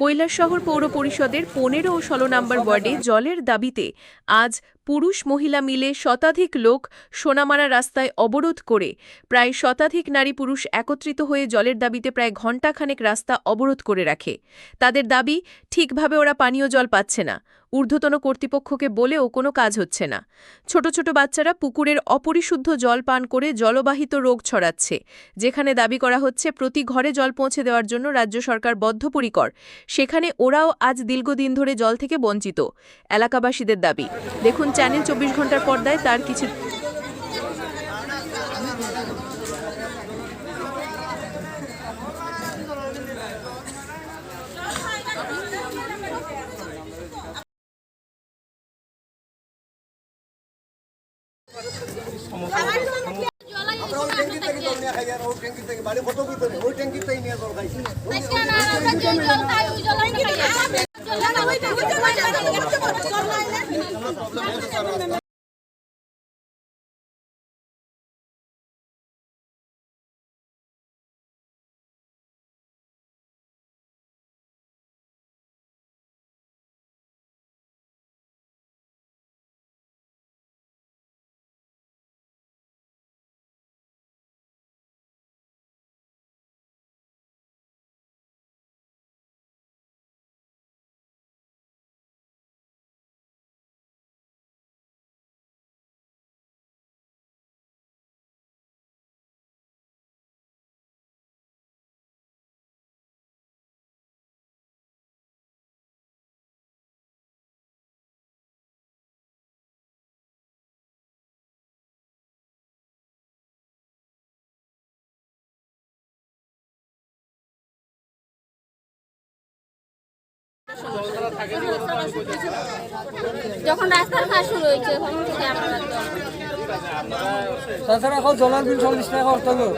কৈলাসশহর পৌর পরিষদের 15 ও 16 নম্বর ওয়ার্ডে জলের দাবিতে আজ পুরুষ মহিলা মিলে শতাধিক লোক সোনামারা রাস্তায় অবরোধ করে প্রায় শতাধিক নারী পুরুষ একত্রিত হয়ে জলের দাবিতে প্রায় ঘণ্টাখানেক রাস্তা অবরোধ করে রাখে। তাদের দাবি, ঠিকভাবে ওরা পানীয় জল পাচ্ছে না, ঊর্ধ্বতন কর্তৃপক্ষকে বলেও কোনো কাজ হচ্ছে না। ছোট ছোট বাচ্চারা পুকুরের অপরিশুদ্ধ জল পান করে জলবাহিত রোগ ছড়াচ্ছে, যেখানে দাবি করা হচ্ছে প্রতি ঘরে জল পৌঁছে দেওয়ার জন্য রাজ্য সরকার বদ্ধপরিকর, সেখানে ওরাও আজ দীর্ঘদিন ধরে জল থেকে বঞ্চিত। এলাকাবাসীদের দাবি, দেখুন চ্যানেল 24 ঘন্টার পর্দায় তার কিছু। যখন রাস্তার কাজ শুরু হয়েছে তখন থেকে আমরা তাছাড়া এখন জলের বিল 40 টাকা করতে হবে।